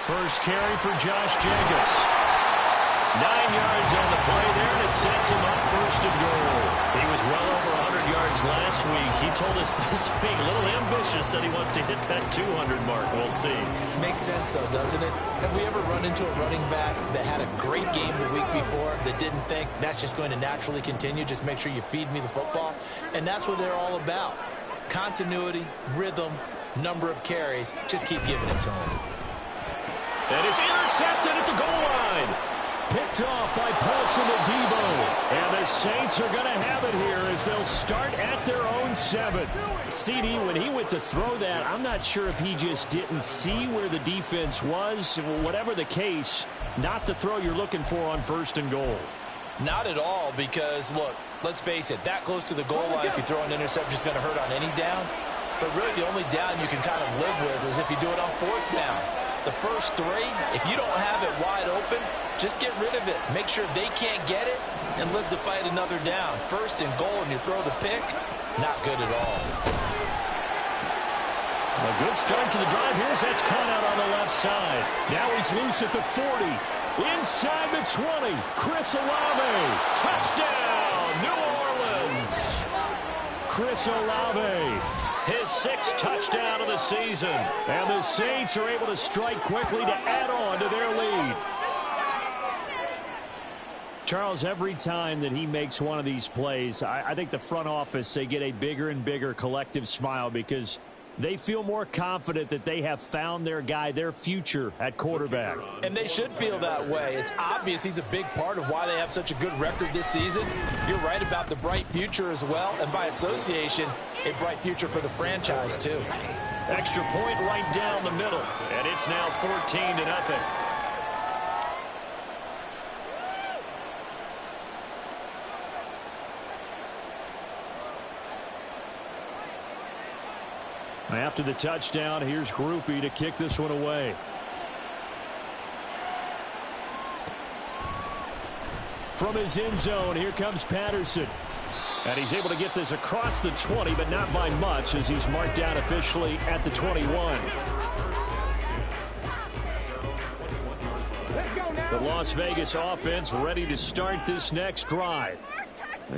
First carry for Josh Jacobs. 9 yards on the play there, and it sets him up first and goal. He was well over 100 yards last week. He told us this week, a little ambitious, said he wants to hit that 200 mark. We'll see. Makes sense, though, doesn't it? Have we ever run into a running back that had a great game the week before that didn't think that's just going to naturally continue? Just make sure you feed me the football. And that's what they're all about. Continuity, rhythm, number of carries. Just keep giving it to him. And it's intercepted at the goal line. Picked off by Paulson Adebo. And the Saints are going to have it here as they'll start at their own 7. CD, when he went to throw that, I'm not sure if he just didn't see where the defense was. Whatever the case, not the throw you're looking for on first and goal. Not at all, because, look, let's face it, that close to the goal line, if you throw an interception, is going to hurt on any down. But really, the only down you can kind of live with is if you do it on 4th down. The first 3, if you don't have it wide open, just get rid of it. Make sure they can't get it and live to fight another down. First and goal, and you throw the pick, not good at all. A good start to the drive. Here's that's caught out on the left side. Now he's loose at the 40. Inside the 20. Chris Olave. Touchdown, New Orleans. Chris Olave. His 6th touchdown of the season. And the Saints are able to strike quickly to add on to their lead. Charles, every time that he makes one of these plays, I think the front office, they get a bigger and bigger collective smile because they feel more confident that they have found their guy, their future at quarterback. And they should feel that way. It's obvious he's a big part of why they have such a good record this season. You're right about the bright future as well, and by association, a bright future for the franchise too. Extra point right down the middle, and it's now 14-0. After the touchdown, here's Grupe to kick this one away. From his end zone, here comes Patterson. And he's able to get this across the 20, but not by much as he's marked down officially at the 21. The Las Vegas offense ready to start this next drive.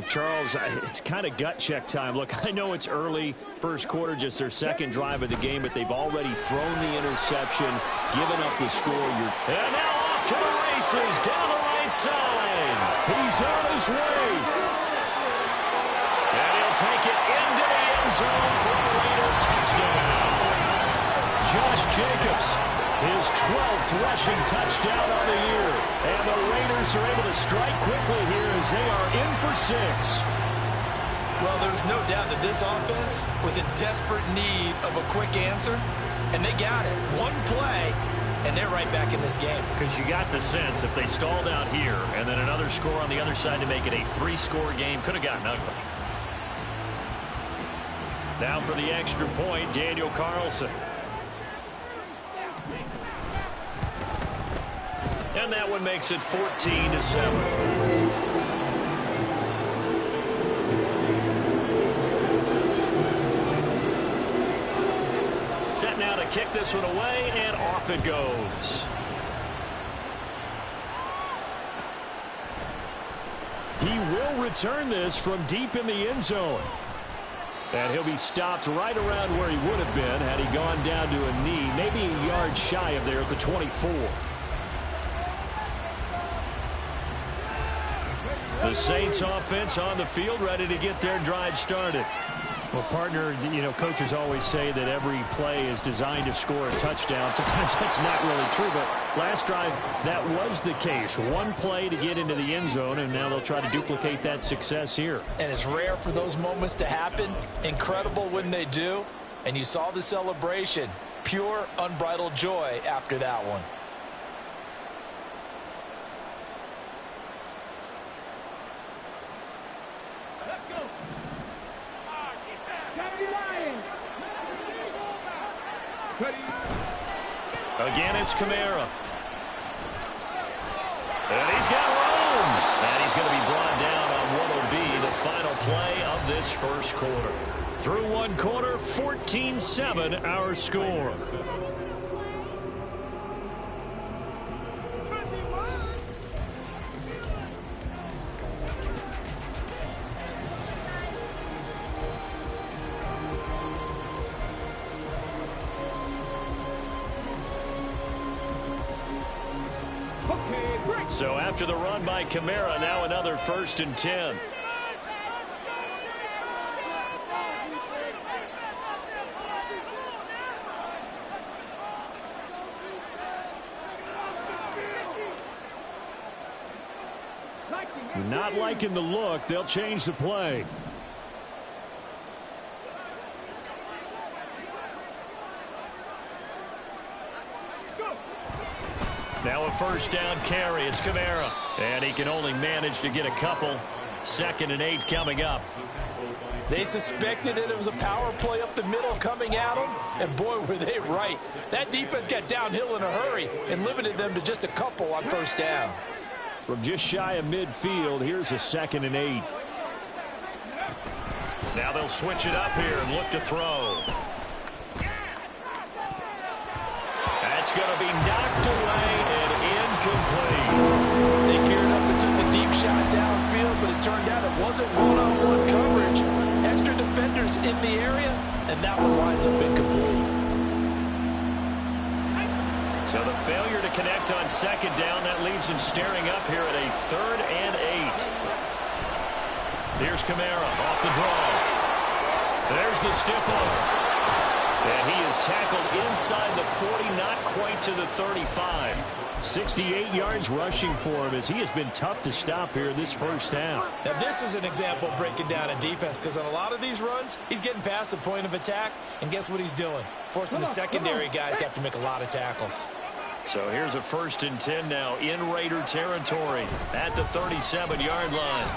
Charles, it's kind of gut check time. Look, I know it's early, first quarter, just their 2nd drive of the game, but they've already thrown the interception, given up the score. And now off to the races, down the right side. He's on his way. And he'll take it into the end zone for a Raider touchdown. Josh Jacobs, his 12th rushing touchdown on the year. And the Raiders are able to strike quickly here as they are in for 6. Well, there's no doubt that this offense was in desperate need of a quick answer, and they got it. One play, and they're right back in this game. Because you got the sense if they stalled out here and then another score on the other side to make it a 3-score game, could have gotten ugly. Now for the extra point, Daniel Carlson. And that one makes it 14-7. Set now to kick this one away, and off it goes. He will return this from deep in the end zone. And he'll be stopped right around where he would have been had he gone down to a knee, maybe a yard shy of there at the 24. The Saints offense on the field ready to get their drive started. Well, partner, you know, coaches always say that every play is designed to score a touchdown. Sometimes that's not really true, but last drive, that was the case. One play to get into the end zone, and now they'll try to duplicate that success here. And it's rare for those moments to happen. Incredible when they do. And you saw the celebration. Pure, unbridled joy after that one. Again, it's Kamara. And he's got room. And he's going to be brought down on what will be the final play of this first quarter. Through one quarter, 14-7 our score. So after the run by Kamara, now another 1st and 10. Not liking the look. They'll change the play. Now a 1st down carry. It's Kamara. And he can only manage to get a couple. 2nd and 8 coming up. They suspected it was a power play up the middle coming at them. And boy, were they right. That defense got downhill in a hurry and limited them to just a couple on 1st down. From just shy of midfield, here's a 2nd and 8. Now they'll switch it up here and look to throw. That's going to be knocked away and incomplete. They geared up and took the deep shot downfield, but it turned out it wasn't one-on-one coverage. Extra defenders in the area, and that one winds up incomplete. So the failure to connect on 2nd down, that leaves him staring up here at a 3rd and 8. Here's Kamara off the draw. There's the stiff arm. And he is tackled inside the 40, not quite to the 35. 68 yards rushing for him as he has been tough to stop here this 1st half. Now this is an example of breaking down a defense, because on a lot of these runs, he's getting past the point of attack, and guess what he's doing? Forcing the secondary guys to have to make a lot of tackles. So here's a 1st and 10 now in Raider territory at the 37-yard line.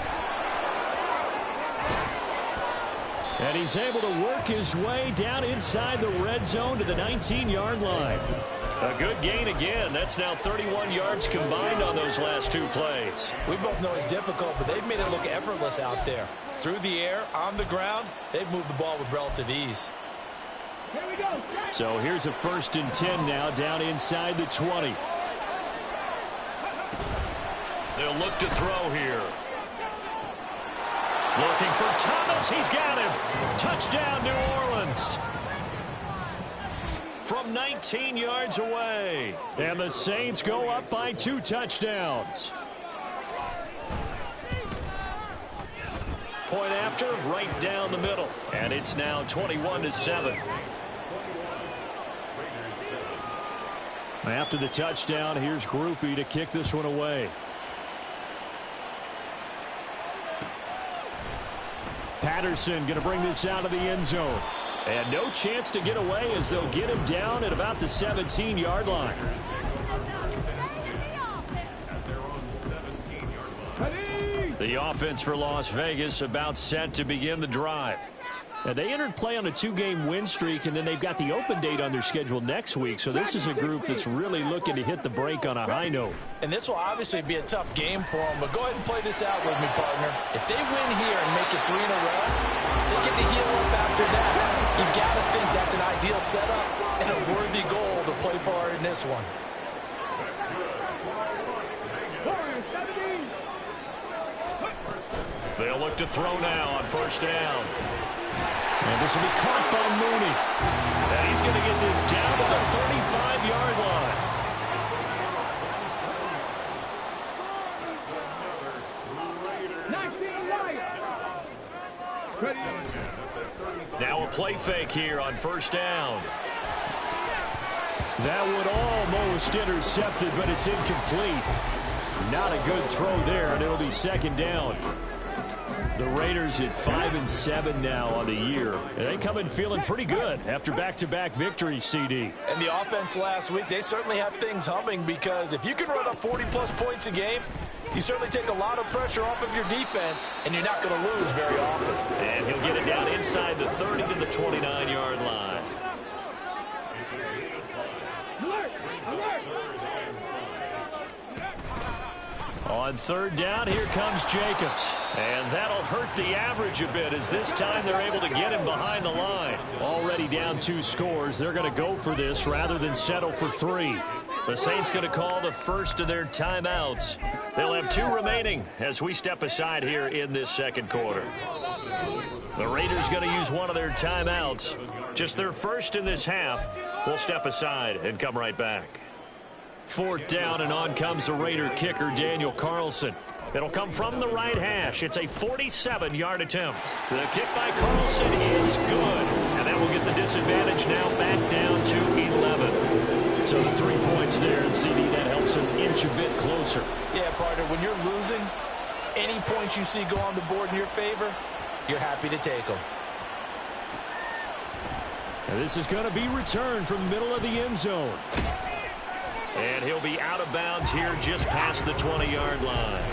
And he's able to work his way down inside the red zone to the 19-yard line. A good gain again. That's now 31 yards combined on those last 2 plays. We both know it's difficult, but they've made it look effortless out there. Through the air, on the ground, they've moved the ball with relative ease. So here's a 1st and 10 now down inside the 20. They'll look to throw here. Looking for Thomas. He's got him. Touchdown, New Orleans. From 19 yards away. And the Saints go up by 2 touchdowns. Point after, right down the middle. And it's now 21-7. After the touchdown, here's Grupe to kick this one away. Patterson going to bring this out of the end zone. And no chance to get away as they'll get him down at about the 17-yard line. The offense for Las Vegas about set to begin the drive. And they entered play on a 2-game win streak, and then they've got the open date on their schedule next week. So this is a group that's really looking to hit the break on a high note. And this will obviously be a tough game for them, but go ahead and play this out with me, partner. If they win here and make it 3 in a row, they get to heal up after that. You got to think that's an ideal setup and a worthy goal to play for in this one. They'll look to throw now on 1st down. And this will be caught by Mooney. And he's going to get this down to the 35-yard line. Now a play fake here on 1st down. That would almost intercept it, but it's incomplete. Not a good throw there, and it'll be 2nd down. The Raiders at 5-7 now on the year. And they come in feeling pretty good after back-to-back victories, CD. And the offense last week, they certainly have things humming, because if you can run up 40-plus points a game, you certainly take a lot of pressure off of your defense, and you're not going to lose very often. And he'll get it down inside the 30 to the 29-yard line. On 3rd down, here comes Jacobs. And that'll hurt the average a bit, as this time they're able to get him behind the line. Already down 2 scores. They're going to go for this rather than settle for 3. The Saints going to call the first of their timeouts. They'll have 2 remaining as we step aside here in this 2nd quarter. The Raiders going to use one of their timeouts. Just their first in this half. We'll step aside and come right back. 4th down, and on comes the Raider kicker, Daniel Carlson. It'll come from the right hash. It's a 47-yard attempt. The kick by Carlson is good, and that will get the disadvantage now back down to 11. So the 3 points there, and CD, that helps him inch a bit closer. Yeah, partner, when you're losing, any points you see go on the board in your favor, you're happy to take them. And this is going to be returned from the middle of the end zone. And he'll be out of bounds here just past the 20-yard line.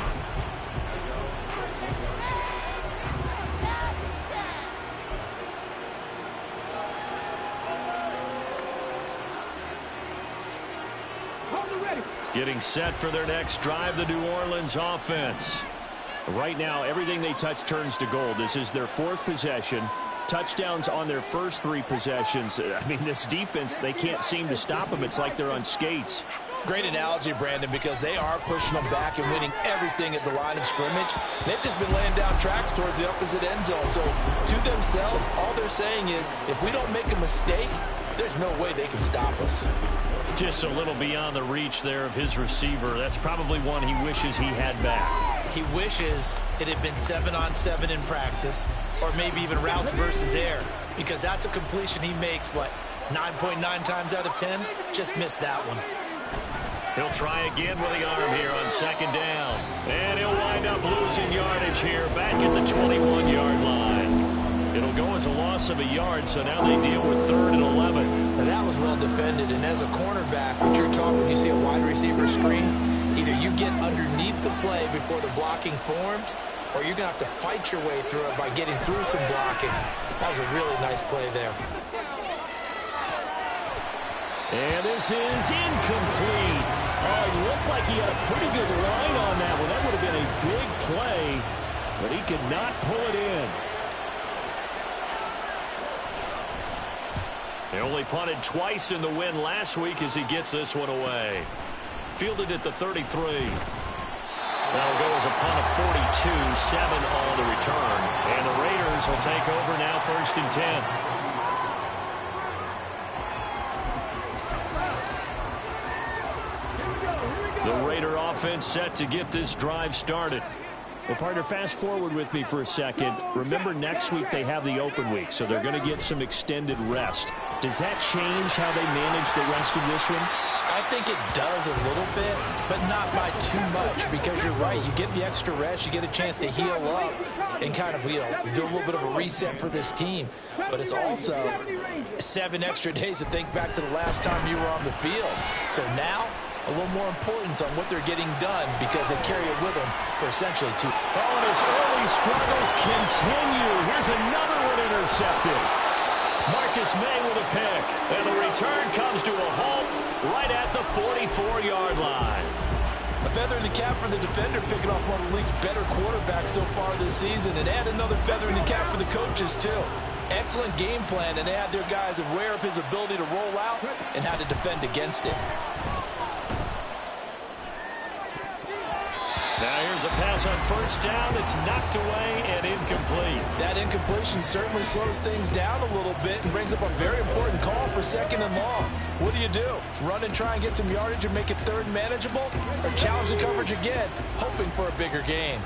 Getting set for their next drive, the New Orleans offense. Right now, everything they touch turns to gold. This is their 4th possession. Touchdowns on their first 3 possessions. I mean, this defense, they can't seem to stop them. It's like they're on skates. Great analogy, Brandon, because they are pushing them back and winning everything at the line of scrimmage. They've just been laying down tracks towards the opposite end zone. So to themselves, all they're saying is, if we don't make a mistake, there's no way they can stop us. Just a little beyond the reach there of his receiver. That's probably one he wishes he had back. He wishes it had been 7-on-7 in practice, or maybe even routes versus air, because that's a completion he makes, what, 9.9 times out of 10? Just missed that one. He'll try again with the arm here on 2nd down. And he'll wind up losing yardage here back at the 21-yard line. It'll go as a loss of a yard, so now they deal with 3rd and 11. Now that was well defended, and as a cornerback, what you're taught when you see a wide receiver screen, either you get underneath the play before the blocking forms, or you're going to have to fight your way through it by getting through some blocking. That was a really nice play there. And this is incomplete. Oh, it looked like he had a pretty good line on that one. That would have been a big play, but he could not pull it in. They only punted twice in the win last week as he gets this one away. Fielded at the 33. That'll go as a punt of 42, 7 on the return. And the Raiders will take over now 1st and 10. The Raider offense set to get this drive started. Well, partner, fast forward with me for a second. Remember, next week they have the open week, so they're going to get some extended rest. Does that change how they manage the rest of this one? I think it does a little bit, but not by too much, because you're right. You get the extra rest, you get a chance to heal up and kind of, do a little bit of a reset for this team. But it's also 7 extra days to think back to the last time you were on the field. So now, a little more importance on what they're getting done, because they carry it with them for essentially 2. Oh, and his early struggles continue. Here's another one intercepted. Marcus May with a pick, and the return comes to a halt right at the 44-yard line. A feather in the cap for the defender, picking off one of the league's better quarterbacks so far this season, and add another feather in the cap for the coaches, too. Excellent game plan, and they had their guys aware of his ability to roll out and how to defend against it. Now here's a pass on 1st down. It's knocked away and incomplete. That incompletion certainly slows things down a little bit and brings up a very important call for 2nd and long. What do? Run and try and get some yardage and make it 3rd manageable? Or challenge the coverage again, hoping for a bigger gain?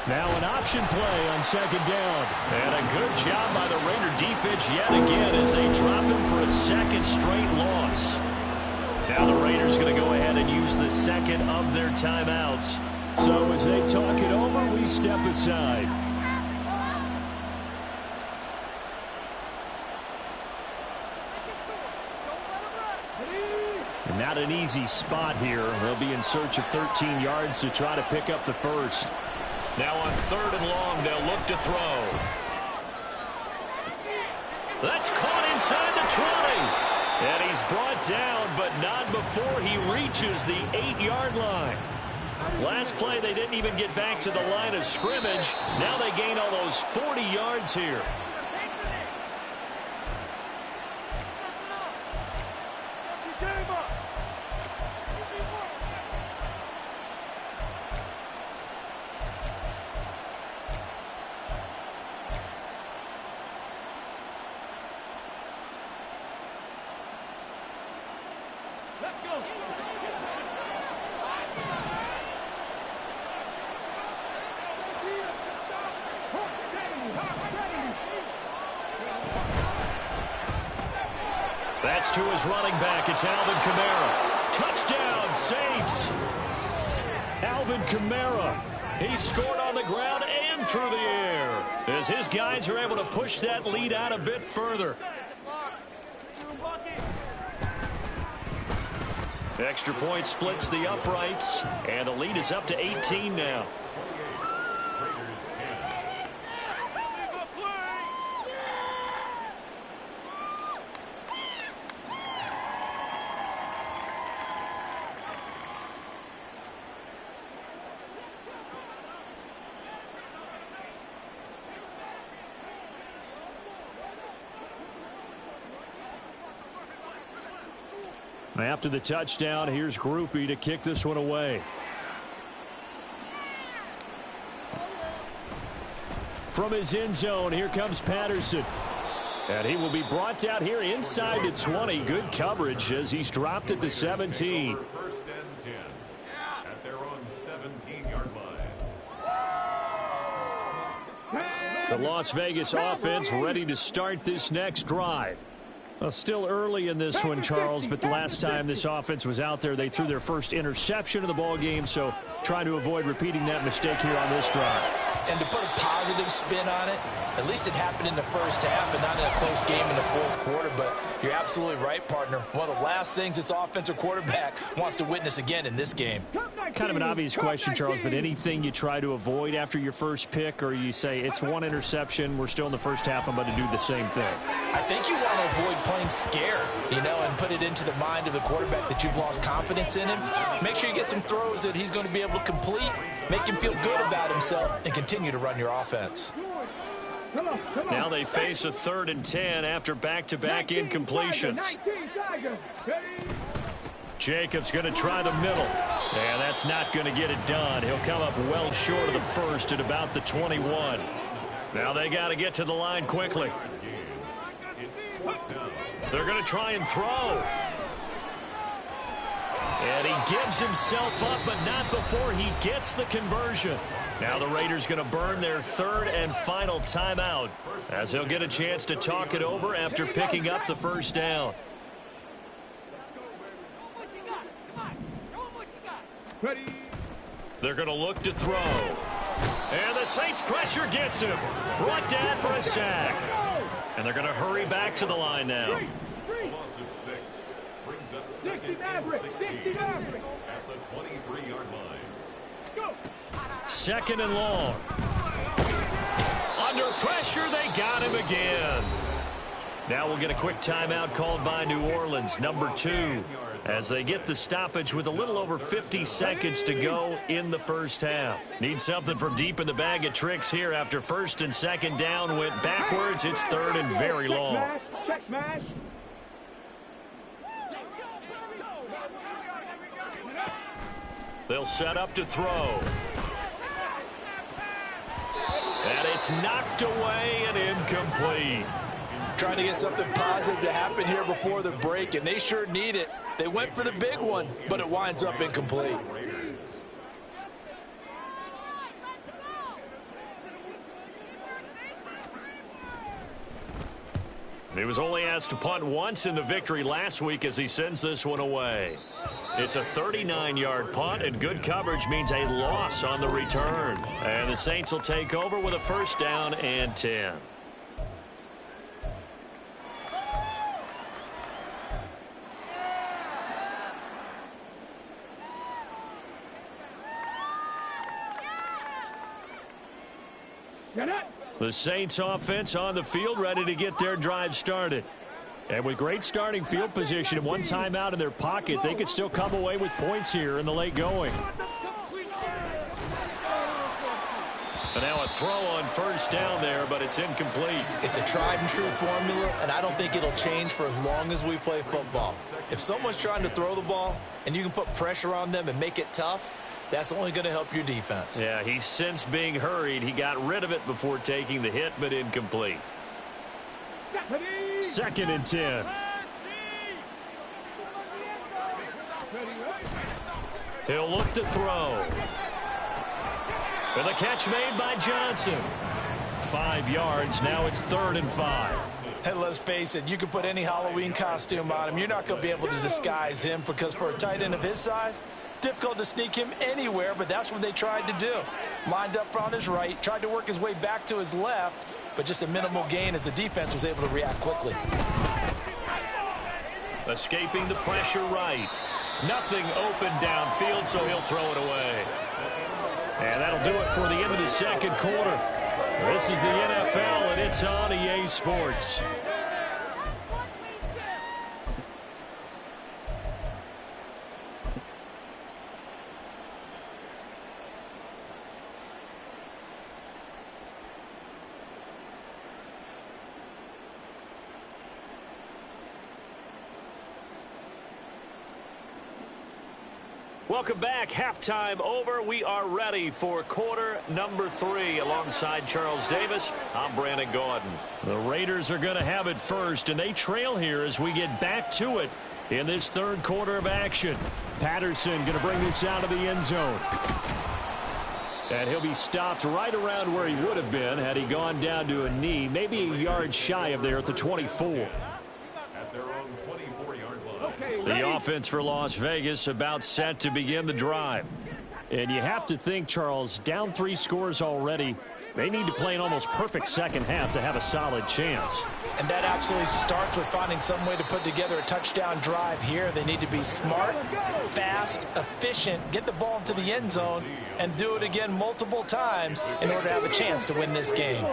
Now an option play on 2nd down. And a good job by the Raider defense yet again as they drop him for a 2nd straight loss. Now the Raiders going to go ahead and use the 2nd of their timeouts. So as they talk it over, we step aside. And not an easy spot here. They'll be in search of 13 yards to try to pick up the 1st. Now on 3rd and long, they'll look to throw. That's caught inside the 20. And he's brought down, but not before he reaches the 8-yard line. Last play, they didn't even get back to the line of scrimmage. Now they gain almost 40 yards here. That's to his running back. It's Alvin Kamara. Touchdown, Saints. Alvin Kamara. He scored on the ground and through the air as his guys are able to push that lead out a bit further. Extra point splits the uprights, and the lead is up to 18 now. After the touchdown, here's Grupe to kick this one away. From his end zone, here comes Patterson. And he will be brought down here inside the 20. Good coverage as he's dropped at the 17. First and 10 at their own 17-yard line. The Las Vegas offense ready to start this next drive. Well, still early in this one, Charles, but the last time this offense was out there, they threw their first interception of the ball game, so trying to avoid repeating that mistake here on this drive. And to put a positive spin on it, at least it happened in the first half and not in a close game in the fourth quarter. But you're absolutely right, partner. One of the last things this offensive quarterback wants to witness again in this game. Kind of an obvious question, Charles, but anything you try to avoid after your first pick, or you say it's one interception, we're still in the first half, I'm going to do the same thing? I think you want to avoid playing scared, and put it into the mind of the quarterback that you've lost confidence in him. Make sure you get some throws that he's going to be able to complete, make him feel good about himself, and continue to run your offense. Now they face a 3rd and 10 after back-to-back incompletions. Jacobs going to try the middle. And that's not going to get it done. He'll come up well short of the first at about the 21. Now they got to get to the line quickly. They're going to try and throw. And he gives himself up, but not before he gets the conversion. Now the Raiders going to burn their 3rd and final timeout as they'll get a chance to talk it over after picking up the first down. They're going to look to throw. And the Saints pressure gets him. Brought down for a sack. And they're going to hurry back to the line now. Loss of 6 brings up 2nd and 16 at the 23-yard line. 2nd and long. Under pressure, they got him again. Now we'll get a quick timeout called by New Orleans, number 2, as they get the stoppage with a little over 50 seconds to go in the first half. Need something from deep in the bag of tricks here after 1st and 2nd down went backwards. It's 3rd and very long. Check smash. They'll set up to throw. And it's knocked away and incomplete. Trying to get something positive to happen here before the break, and they sure need it. They went for the big one, but it winds up incomplete. He was only asked to punt once in the victory last week as he sends this one away. It's a 39-yard punt, and good coverage means a loss on the return. And the Saints will take over with a 1st down and 10. The Saints offense on the field ready to get their drive started. And with great starting field position and one timeout in their pocket, they could still come away with points here in the late going. And now a throw on 1st down there, but it's incomplete. It's a tried and true formula, and I don't think it'll change for as long as we play football. If someone's trying to throw the ball and you can put pressure on them and make it tough, that's only going to help your defense. Yeah, he's since being hurried. He got rid of it before taking the hit, but incomplete. 2nd and 10. He'll look to throw. And the catch made by Johnson. 5 yards. Now it's 3rd and 5. And let's face it, you can put any Halloween costume on him. You're not going to be able to disguise him because for a tight end of his size, difficult to sneak him anywhere, but that's what they tried to do. Lined up on his right, tried to work his way back to his left, but just a minimal gain as the defense was able to react quickly. Escaping the pressure right. Nothing open downfield, so he'll throw it away. And that'll do it for the end of the second quarter. This is the NFL, and it's on EA Sports. Welcome back. Halftime over. We are ready for quarter number 3. Alongside Charles Davis, I'm Brandon Gaudin. The Raiders are going to have it first, and they trail here as we get back to it in this third quarter of action. Patterson going to bring this out of the end zone. And he'll be stopped right around where he would have been had he gone down to a knee, maybe a yard shy of there at the 24. At their own 24-yard line. The offense for Las Vegas about set to begin the drive. And you have to think, Charles, down 3 scores already. They need to play an almost perfect second half to have a solid chance. And that absolutely starts with finding some way to put together a touchdown drive here. They need to be smart, fast, efficient, get the ball into the end zone, and do it again multiple times in order to have a chance to win this game.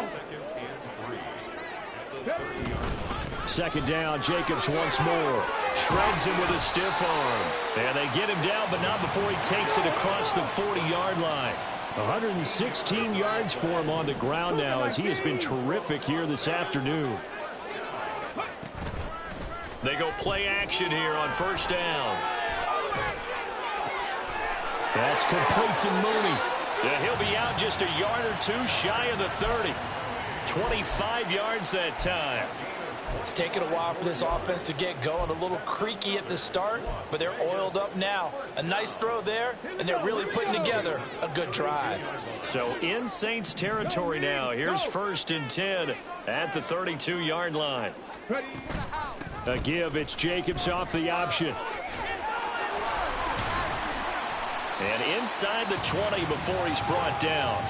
Second down, Jacobs once more. Shreds him with a stiff arm. And they get him down, but not before he takes it across the 40-yard line. 116 yards for him on the ground now as he has been terrific here this afternoon. They go play action here on first down. That's complete to Mooney. Yeah, he'll be out just a yard or two shy of the 30. 25 yards that time. It's taken a while for this offense to get going. A little creaky at the start, but they're oiled up now. A nice throw there, and they're really putting together a good drive. So in Saints territory now. Here's 1st and 10 at the 32-yard line. A give. It's Jacobs off the option. And inside the 20 before he's brought down.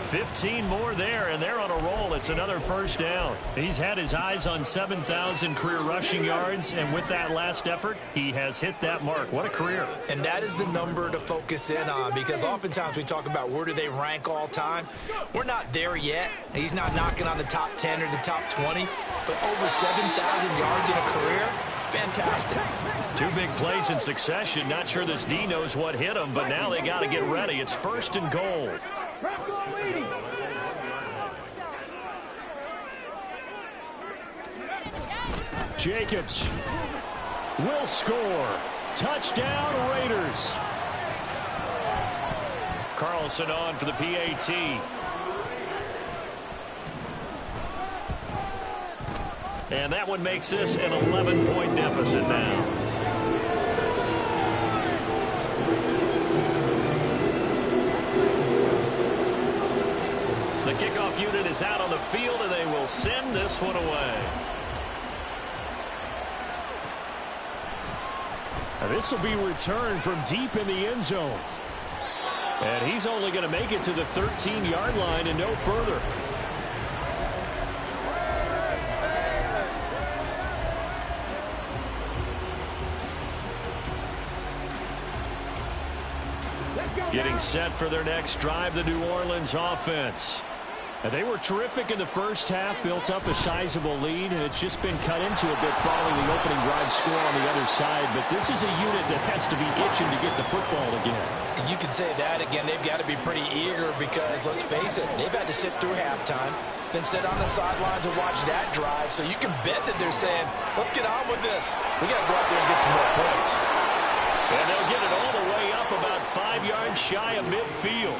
15 more there, and they're on a roll. It's another first down. He's had his eyes on 7,000 career rushing yards, and with that last effort, he has hit that mark. What a career. And that is the number to focus in on, because oftentimes we talk about where do they rank all time. We're not there yet. He's not knocking on the top 10 or the top 20, but over 7,000 yards in a career, fantastic. 2 big plays in succession. Not sure this D knows what hit him, but now they got to get ready. It's 1st and goal. Jacobs will score. Touchdown, Raiders. Carlson on for the PAT. And that one makes this an 11-point deficit now. The kickoff unit is out on the field, and they will send this one away. Now this will be returned from deep in the end zone. And he's only going to make it to the 13-yard line and no further. Getting set for their next drive, the New Orleans offense. And they were terrific in the first half, built up a sizable lead, and it's just been cut into a bit following the opening drive score on the other side. But this is a unit that has to be itching to get the football again. And you can say that again. They've got to be pretty eager because, let's face it, they've had to sit through halftime, then sit on the sidelines and watch that drive. So you can bet that they're saying, let's get on with this. We got to go out there and get some more points. And they'll get it all the way up about 5 yards shy of midfield.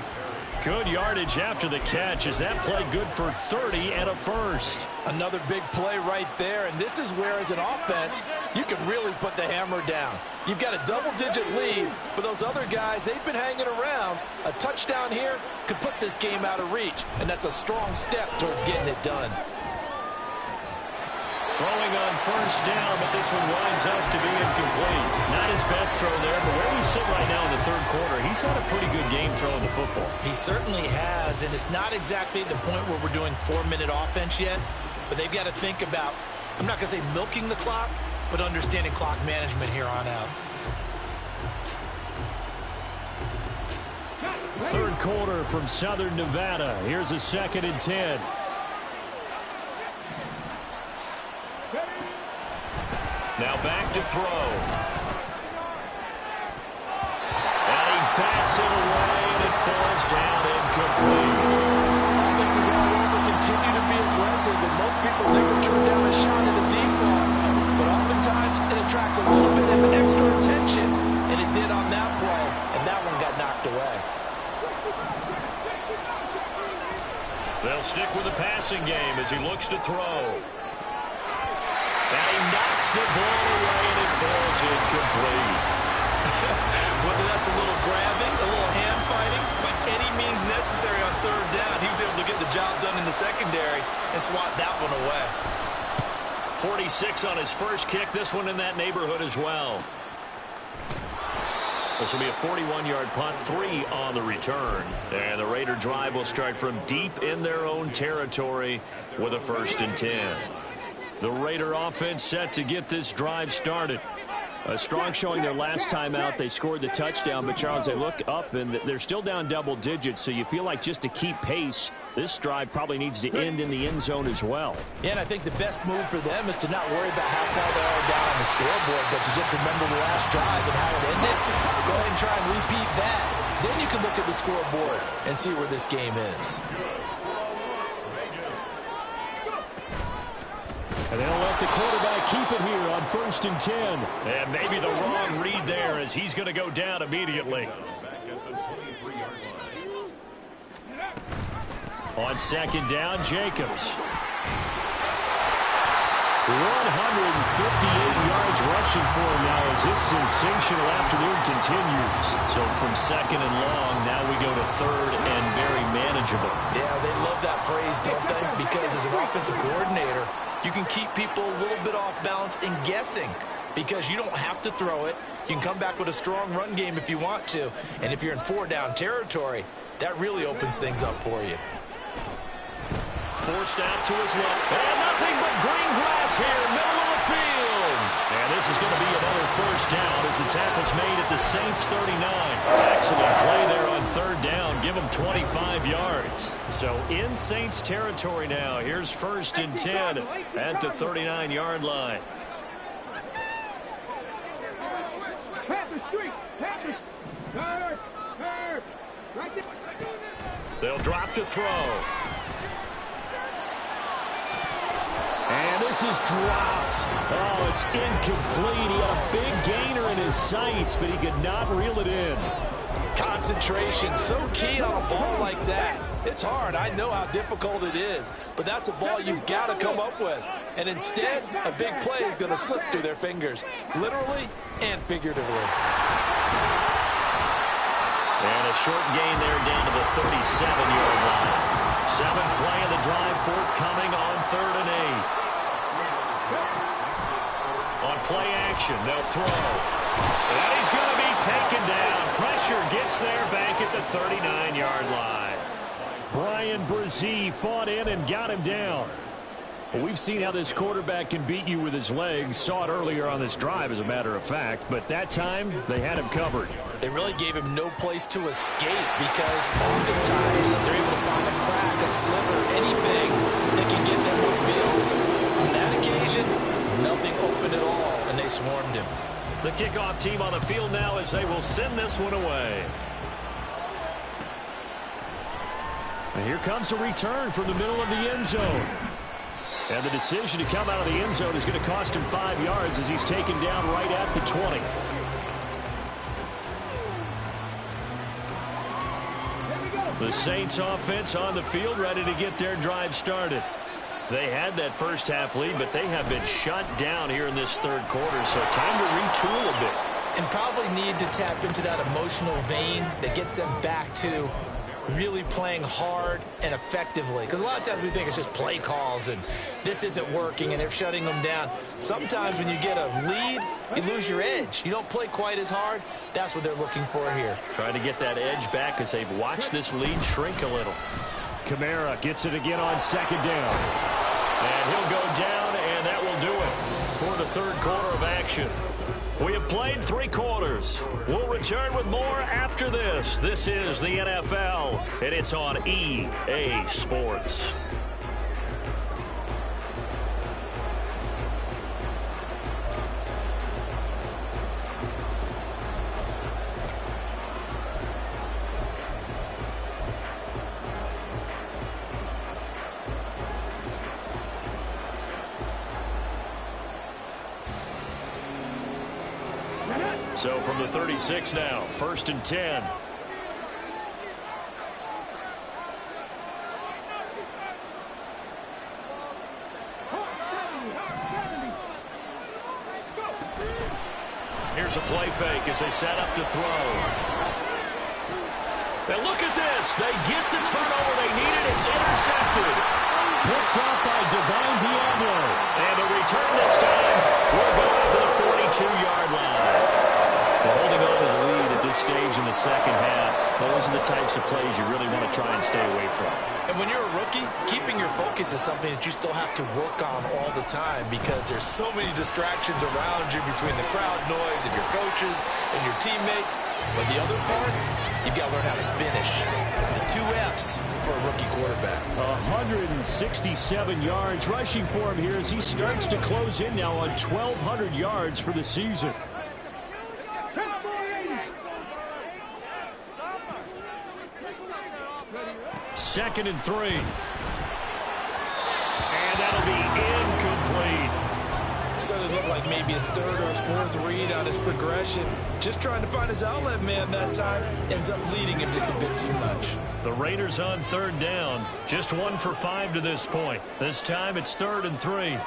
Good yardage after the catch. Is that play good for 30 and a first? Another big play right there, and this is where, as an offense, you can really put the hammer down. You've got a double-digit lead, but those other guys, they've been hanging around. A touchdown here could put this game out of reach, and that's a strong step towards getting it done. Throwing on first down, but this one winds up to be incomplete. Not his best throw there, but where we sit right now in the third quarter, he's had a pretty good game throwing the football. He certainly has, and it's not exactly at the point where we're doing 4-minute offense yet, but they've got to think about, I'm not going to say milking the clock, but understanding clock management here on out. Third quarter from Southern Nevada. Here's a 2nd and 10. Now back to throw. And he bats it away, and it falls down incomplete. Offenses all over continue to be aggressive, and most people never turn down a shot at a deep ball. But oftentimes it attracts a little bit of extra attention, and it did on that play, and that one got knocked away. They'll stick with the passing game as he looks to throw. And he knocks the ball away, and it falls incomplete. Whether that's a little grabbing, a little hand fighting, by any means necessary on third down, he was able to get the job done in the secondary and swat that one away. 46 on his first kick. This one in that neighborhood as well. This will be a 41-yard punt, 3 on the return. And the Raider drive will start from deep in their own territory with a 1st and 10. The Raider offense set to get this drive started. A strong showing their last time out. They scored the touchdown, but Charles, they look up and they're still down double digits, so you feel like just to keep pace, this drive probably needs to end in the end zone as well. Yeah, and I think the best move for them is to not worry about how far they are down on the scoreboard, but to just remember the last drive and how it ended. Go ahead and try and repeat that. Then you can look at the scoreboard and see where this game is. And they'll let the quarterback keep it here on 1st and 10. And maybe the wrong read there as he's going to go down immediately. On 2nd down, Jacobs. 158 yards rushing for him now as this sensational afternoon continues. So from 2nd and long, now we go to 3rd and very manageable. Yeah, they love that phrase, don't they? Because as an offensive coordinator, you can keep people a little bit off balance and guessing because you don't have to throw it. You can come back with a strong run game if you want to. And if you're in 4-down territory, that really opens things up for you. Forced out to his left. And nothing but green grass here, middle of the field. And this is going to be another 1st down as the tackle's made at the Saints 39. Excellent play there on 3rd down. Give them 25 yards. So in Saints territory now. Here's 1st and 10 at the 39-yard line. They'll drop to throw. And this is dropped. Oh, it's incomplete. He had a big gainer in his sights, but he could not reel it in. Concentration, so key on a ball like that. It's hard. I know how difficult it is, but that's a ball you've got to come up with. And instead, a big play is going to slip through their fingers, literally and figuratively. And a short gain there down to the 37-yard line. 7th play of the drive, forthcoming on 3rd and 8. On play action, they'll throw. And he's going to be taken down. Pressure gets there back at the 39-yard line. Bryan Bresee fought in and got him down. Well, we've seen how this quarterback can beat you with his legs. Saw it earlier on this drive, as a matter of fact. But that time, they had him covered. They really gave him no place to escape because oftentimes they're able to find a crack, a sliver, anything that can get them upfield. On that occasion, nothing open at all, and they swarmed him. The kickoff team on the field now as they will send this one away. And here comes a return from the middle of the end zone. And the decision to come out of the end zone is going to cost him 5 yards as he's taken down right at the 20. The Saints offense on the field, ready to get their drive started. They had that first half lead, but they have been shut down here in this third quarter, so time to retool a bit. And probably need to tap into that emotional vein that gets them back to really playing hard and effectively. Because a lot of times we think it's just play calls and this isn't working and they're shutting them down. Sometimes when you get a lead, you lose your edge. You don't play quite as hard. That's what they're looking for here. Trying to get that edge back as they've watched this lead shrink a little. Kamara gets it again on second down. And he'll go down, and that will do it for the third quarter of action. We have played 3 quarters. We'll return with more after this. This is the NFL, and it's on EA Sports. So from the 36 now, 1st and 10. Here's a play fake as they set up to throw. And look at this. They get the turnover they needed. It's intercepted. Picked up by Divine Diablo. And the return this time will go out to the 42-yard line. Holding on to the lead at this stage in the second half, those are the types of plays you really want to try and stay away from. And when you're a rookie, keeping your focus is something that you still have to work on all the time because there's so many distractions around you between the crowd noise and your coaches and your teammates. But the other part, you've got to learn how to finish. It's the 2 F's for a rookie quarterback. 167 yards rushing for him here as he starts to close in now on 1,200 yards for the season. Second and 3. And that'll be incomplete. Started to look like maybe his 3rd or his 4th read on his progression. Just trying to find his outlet man that time. Ends up leading him just a bit too much. The Raiders on 3rd down. Just 1 for 5 to this point. This time it's 3rd and 3.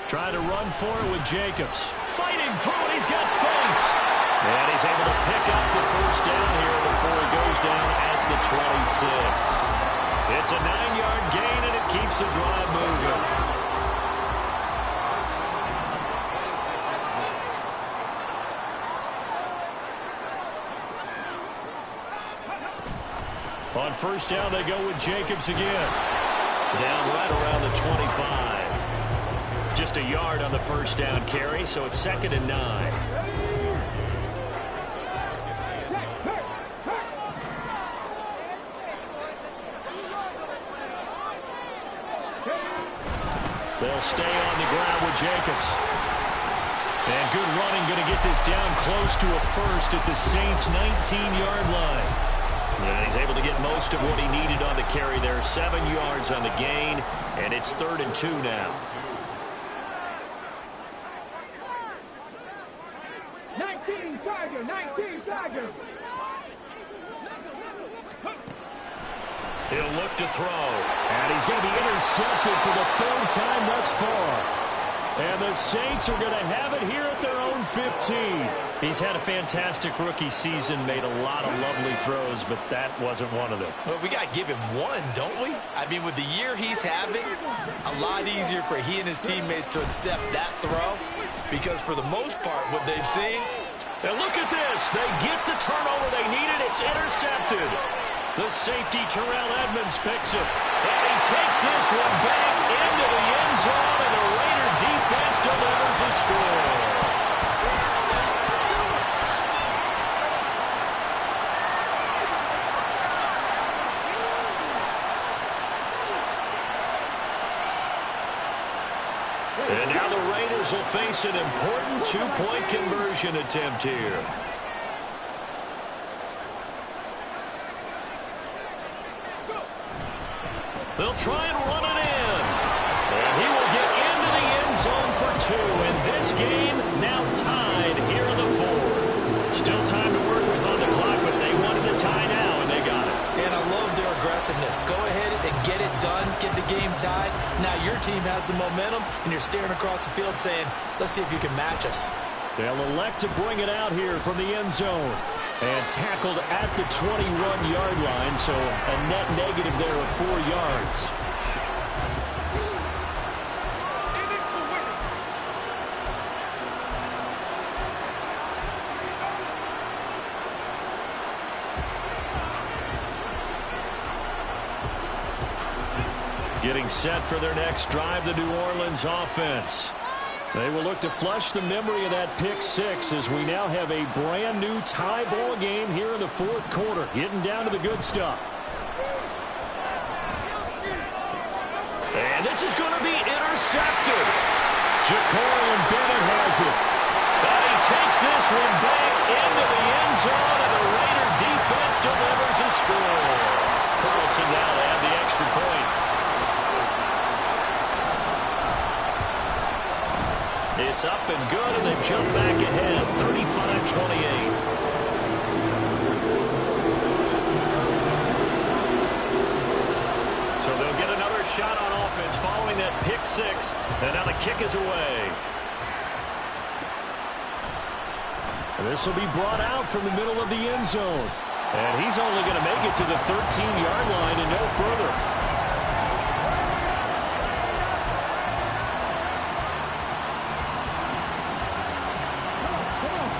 Trying to run for it with Jacobs. Fighting through it. He's got space. And he's able to pick up the first down here before he goes down at the 26. It's a 9-yard gain, and it keeps the drive moving. On first down, they go with Jacobs again. Down right around the 25. Just a yard on the first down carry, so it's 2nd and 9. They'll stay on the ground with Jacobs. And good running, going to get this down close to a first at the Saints' 19-yard line. And he's able to get most of what he needed on the carry there. 7 yards on the gain, and it's 3rd and 2 now. 19 Tiger. He'll look to throw. And he's going to be intercepted for the 3rd time thus far. And the Saints are going to have it here at their own 15. He's had a fantastic rookie season, made a lot of lovely throws, but that wasn't one of them. Well, we got to give him one, don't we? I mean, with the year he's having, a lot easier for he and his teammates to accept that throw because for the most part, what they've seen. And look at this. They get the turnover they needed. It's intercepted. The safety, Terrell Edmonds, picks it. And he takes this one back into the end zone, and the Raider defense delivers a score. And now the Raiders will face an important two-point conversion attempt here. They'll try and run it in. And he will get into the end zone game now tied here in the fourth. Still time to work with on the clock, but they wanted the tie now, and they got it. And I love their aggressiveness. Go ahead and get it done, get the game tied. Now your team has the momentum, and you're staring across the field saying, let's see if you can match us. They'll elect to bring it out here from the end zone. And tackled at the 21-yard line, so a net negative there of 4 yards. Getting set for their next drive, the New Orleans offense. They will look to flush the memory of that pick six as we now have a brand new tie ball game here in the fourth quarter. Getting down to the good stuff. And this is going to be intercepted. Jacorian Bennett has it. But he takes this one back into the end zone, and the Raider defense delivers a score. Carlson now to add the extra point. It's up and good, and they jump back ahead, 35-28. So they'll get another shot on offense following that pick six, and now the kick is away. And this will be brought out from the middle of the end zone. And he's only going to make it to the 13-yard line and no further.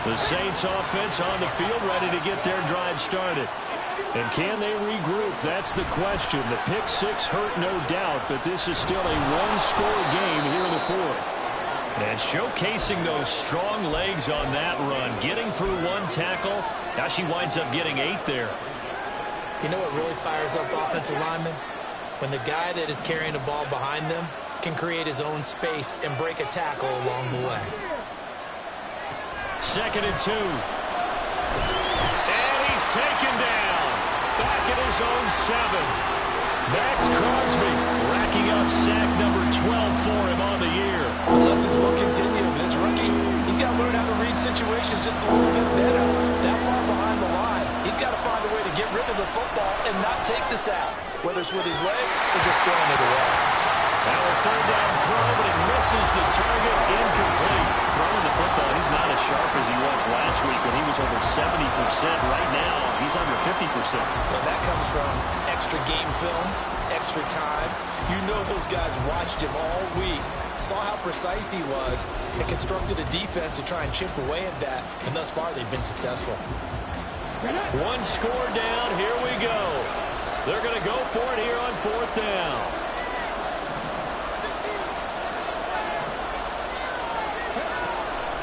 The Saints offense on the field ready to get their drive started. And can they regroup? That's the question. The pick six hurt, no doubt, but this is still a one-score game here in the fourth. And showcasing those strong legs on that run, getting through one tackle. Now she winds up getting 8 there. You know what really fires up offensive linemen? When the guy that is carrying the ball behind them can create his own space and break a tackle along the way. 2nd and 2. And he's taken down. Back at his own 7. Max Crosby racking up sack number 12 for him on the year. The lessons will continue. This rookie, he's got to learn how to read situations just a little bit better. That far behind the line, he's got to find a way to get rid of the football and not take the sack, whether it's with his legs or just throwing it away. Now a 3rd down throw, but he misses the target, incomplete. Throwing the football, he's not as sharp as he was last week when he was over 70%. Right now, he's under 50%. Well, that comes from extra game film, extra time. You know those guys watched him all week, saw how precise he was, and constructed a defense to try and chip away at that, and thus far they've been successful. One score down, here we go. They're going to go for it here on 4th down.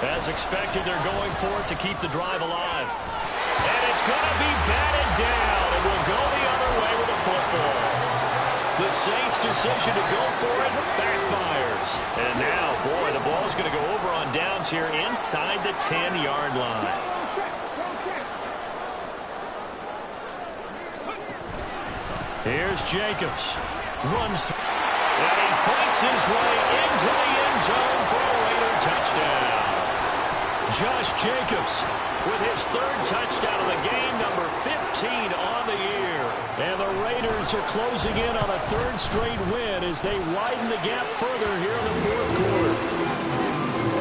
As expected, they're going for it to keep the drive alive. And it's going to be batted down, and will go the other way with the football. The Saints' decision to go for it backfires. And now, boy, the ball's going to go over on downs here inside the 10-yard line. Here's Jacobs. Runs through. And he fights his way into the end zone for a Raider touchdown. Josh Jacobs with his 3rd touchdown of the game, number 15 on the year. And the Raiders are closing in on a 3rd straight win as they widen the gap further here in the 4th quarter.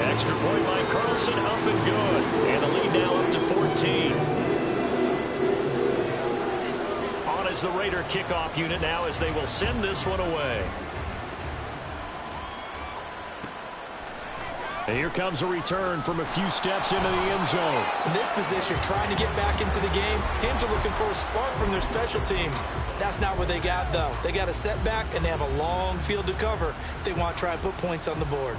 Extra point by Carlson, up and good. And the lead now up to 14. On as the Raider kickoff unit now as they will send this one away. And here comes a return from a few steps into the end zone. In this position, trying to get back into the game, teams are looking for a spark from their special teams. That's not what they got, though. They got a setback, and they have a long field to cover if they want to try and put points on the board.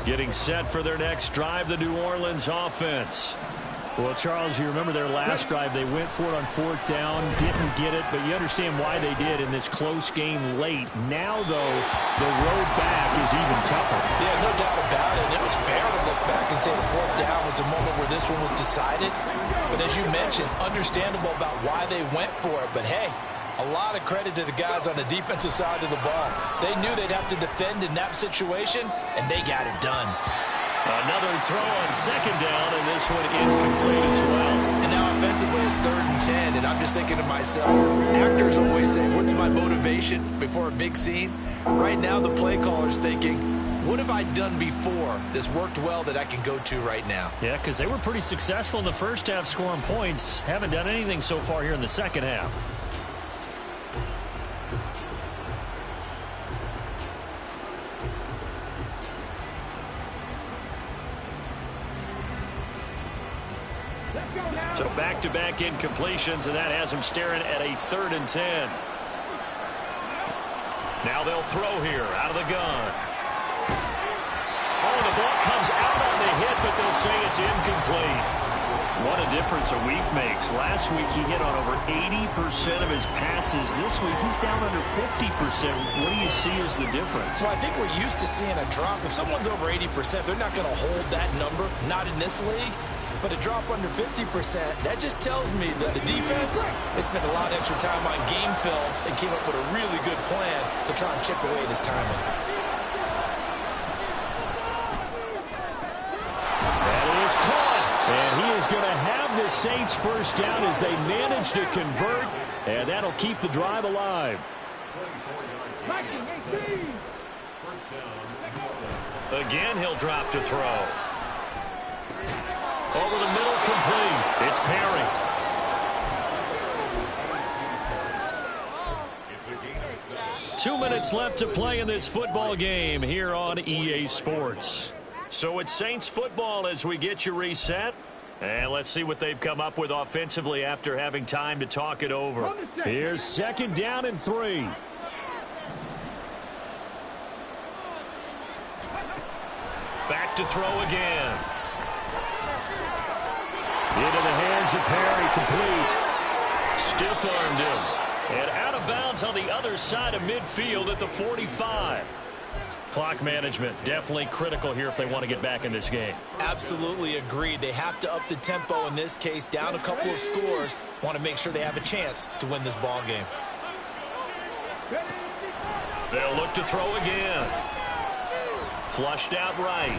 Getting set for their next drive, the New Orleans offense. Well, Charles, you remember their last drive. They went for it on 4th down, didn't get it, but you understand why they did in this close game late. Now, though, the road back is even tougher. Yeah, no doubt about it. It was fair to look back and say the 4th down was a moment where this one was decided. But as you mentioned, understandable about why they went for it. But, hey, A lot of credit to the guys on the defensive side of the ball. They knew they'd have to defend in that situation, and they got it done. Another throw on second down, and this one incomplete as well. And now offensively it's 3rd and 10, and I'm just thinking to myself, actors always say, what's my motivation before a big scene? Right now the play caller's thinking, what have I done before that's worked well that I can go to right now? Yeah, because they were pretty successful in the first half scoring points. Haven't done anything so far here in the second half. So back-to-back incompletions, and that has them staring at a 3rd and 10. Now they'll throw here out of the gun. Oh, the ball comes out on the hit, but they'll say it's incomplete. What a difference a week makes. Last week he hit on over 80% of his passes. This week he's down under 50%. What do you see as the difference? Well, I think we're used to seeing a drop. If someone's over 80%, they're not going to hold that number, not in this league. But a drop under 50%, that just tells me that the defense has spent a lot of extra time on game films and came up with a really good plan to try and chip away at his timing. That is caught. And he is going to have the Saints first down as they manage to convert. And that'll keep the drive alive. Again, he'll drop to throw. Over the middle, complete. It's Perry. It's a gain of 7. 2 minutes left to play in this football game here on EA Sports. So it's Saints football as we get you reset. And let's see what they've come up with offensively after having time to talk it over. Here's 2nd down and 3. Back to throw again. Into the hands of Perry, complete. Stiff-armed him. And out of bounds on the other side of midfield at the 45. Clock management definitely critical here if they want to get back in this game. Absolutely agreed. They have to up the tempo in this case, down a couple of scores. Want to make sure they have a chance to win this ball game. They'll look to throw again. Flushed out right.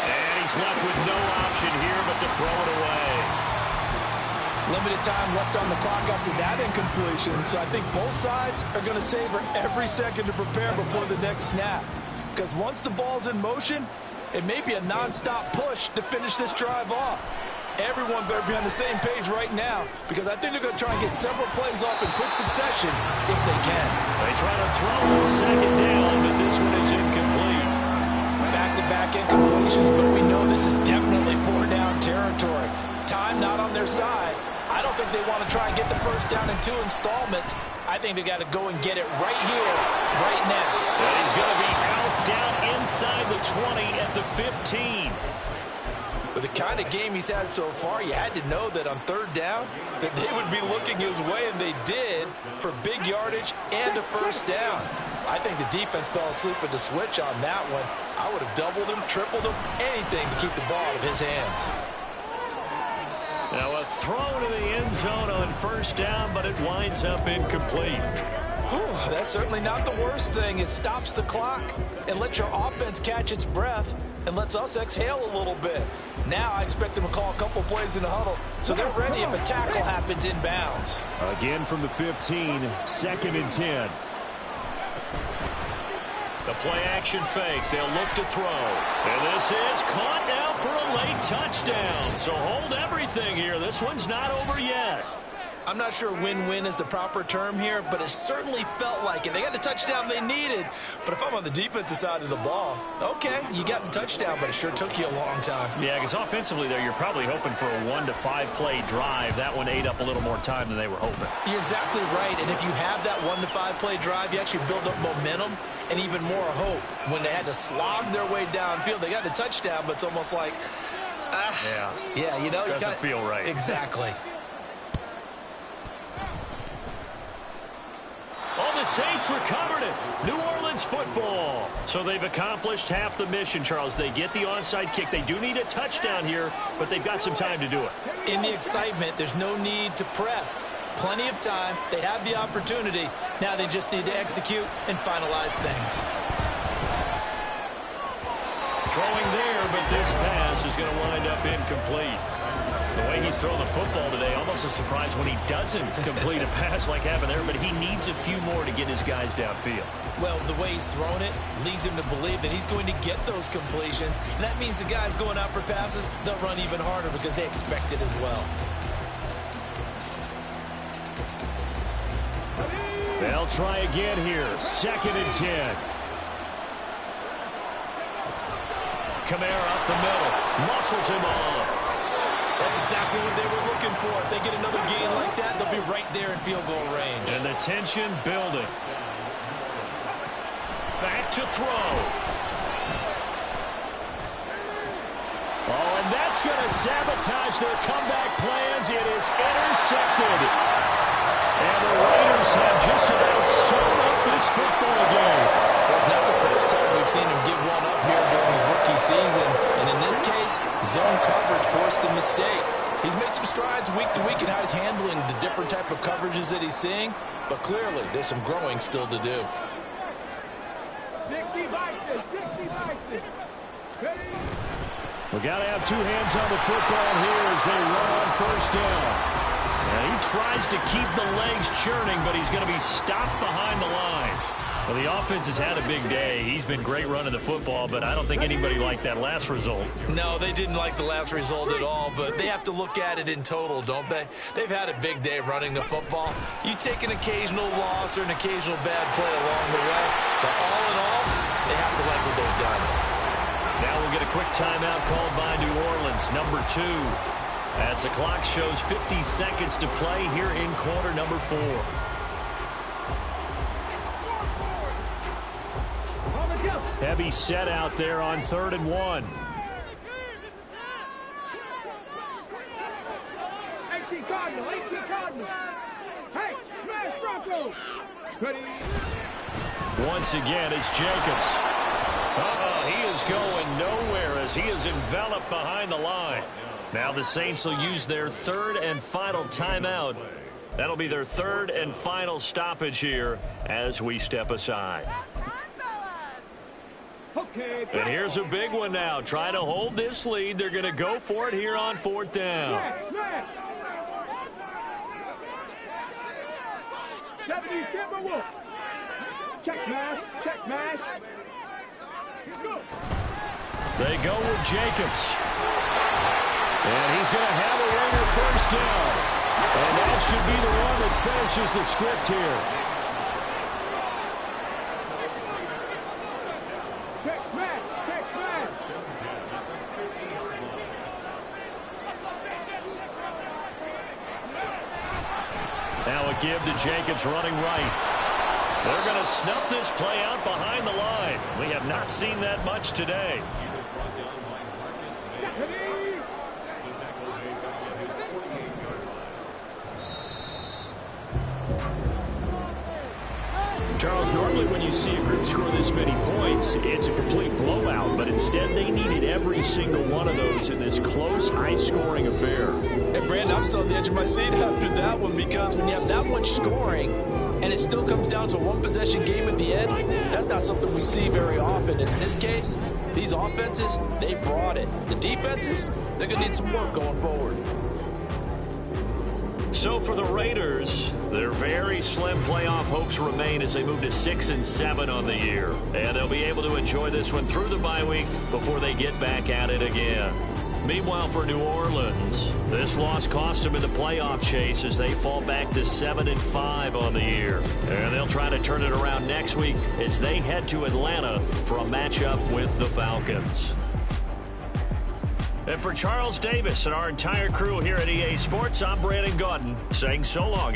And he's left with no option here but to throw it away. Limited time left on the clock after that incompletion, so I think both sides are going to savor every second to prepare before the next snap. Because once the ball's in motion, it may be a non-stop push to finish this drive off. Everyone better be on the same page right now, because I think they're going to try and get several plays off in quick succession if they can. They try to throw on 2nd down, but this one is incomplete. Back-to-back incompletions, but we know this is definitely 4-down territory. Time not on their side. I don't think they want to try and get the first down in 2 installments. I think they got to go and get it right here, right now. And he's going to be out down inside the 20 at the 15. With the kind of game he's had so far, you had to know that on 3rd down that they would be looking his way, and they did, for big yardage and a first down. I think the defense fell asleep with the switch on that one. I would have doubled him, tripled him, anything to keep the ball out of his hands. Now a throw to the end zone on 1st down, but it winds up incomplete. Whew, that's certainly not the worst thing. It stops the clock and lets your offense catch its breath and lets us exhale a little bit. Now I expect them to call a couple plays in the huddle, so they're ready if a tackle happens inbounds. Again from the 15, 2nd and 10. The play-action fake. They'll look to throw. And this is caught now for a late touchdown. So hold everything here. This one's not over yet. I'm not sure win-win is the proper term here, but it certainly felt like it. They got the touchdown they needed. But if I'm on the defensive side of the ball, okay, you got the touchdown, but it sure took you a long time. Yeah, because offensively there, you're probably hoping for a 1 to 5 play drive. That one ate up a little more time than they were hoping. You're exactly right. And if you have that 1 to 5 play drive, you actually build up momentum and even more hope. When they had to slog their way downfield, they got the touchdown, but it's almost like, yeah, you know, doesn't feel right. Exactly. Oh, the Saints recovered it. New Orleans football. So they've accomplished half the mission, Charles. They get the onside kick. They do need a touchdown here, but they've got some time to do it. In the excitement, there's no need to press. plenty of time. They have the opportunity. Now they just need to execute and finalize things. Throwing there, but this pass is going to wind up incomplete. The way he's throwing the football today, almost a surprise when he doesn't complete a pass like happened there, but he needs a few more to get his guys downfield. Well, the way he's thrown it leads him to believe that he's going to get those completions. And that means the guys going out for passes, they'll run even harder because they expect it as well. They'll try again here. 2nd and 10. Kamara up the middle. Muscles him off. That's exactly what they were looking for. If they get another gain like that, they'll be right there in field goal range. And the tension building. Back to throw. Oh, and that's going to sabotage their comeback plans. It is intercepted. And the Raiders have just about sewn up this football game. It's not the first time we've seen him give one up here during his rookie season. And in this case, zone coverage forced the mistake. He's made some strides week to week in how he's handling the different type of coverages that he's seeing. But clearly, there's some growing still to do. 60 Vikings, 60 Vikings. We got to have two hands on the football here as they run on 1st down. And he tries to keep the legs churning, but he's going to be stopped behind the line. Well, the offense has had a big day. He's been great running the football, but I don't think anybody liked that last result. No, they didn't like the last result at all, but they have to look at it in total, don't they? They've had a big day running the football. You take an occasional loss or an occasional bad play along the way, but all in all, they have to like what they've done. Now we'll get a quick timeout called by New Orleans, number 2. As the clock shows 50 seconds to play here in quarter number 4. Heavy set out there on 3rd and 1. 18 Cardinal, 18 Cardinal. Hey, smash Bronco. Ready. Once again, it's Jacobs. He is going nowhere as he is enveloped behind the line. Now the Saints will use their 3rd and final timeout. That'll be their 3rd and final stoppage here as we step aside. Okay. And here's a big one now. Trying to hold this lead. They're going to go for it here on 4th down. 70 Timberwolves. Check smash. Check smash. They go with Jacobs. And he's going to have a Raider 1st down. And that should be the one that finishes the script here. Check smash. Check smash. Now a give to Jacobs running right. They're going to snuff this play out behind the line. We have not seen that much today. Charles, normally when you see a group score this many points, it's a complete blowout. But instead, they needed every single one of those in this close, high-scoring affair. Hey, Brandon, I'm still on the edge of my seat after that one because when you have that much scoring and it still comes down to a one-possession game at the end, that's not something we see very often. And in this case, these offenses, they brought it. The defenses, they're going to need some work going forward. So for the Raiders, their very slim playoff hopes remain as they move to 6-7 on the year. And they'll be able to enjoy this one through the bye week before they get back at it again. Meanwhile, for New Orleans, this loss cost them in the playoff chase as they fall back to 7-5 on the year. And they'll try to turn it around next week as they head to Atlanta for a matchup with the Falcons. And for Charles Davis and our entire crew here at EA Sports, I'm Brandon Gaudin saying so long, everyone.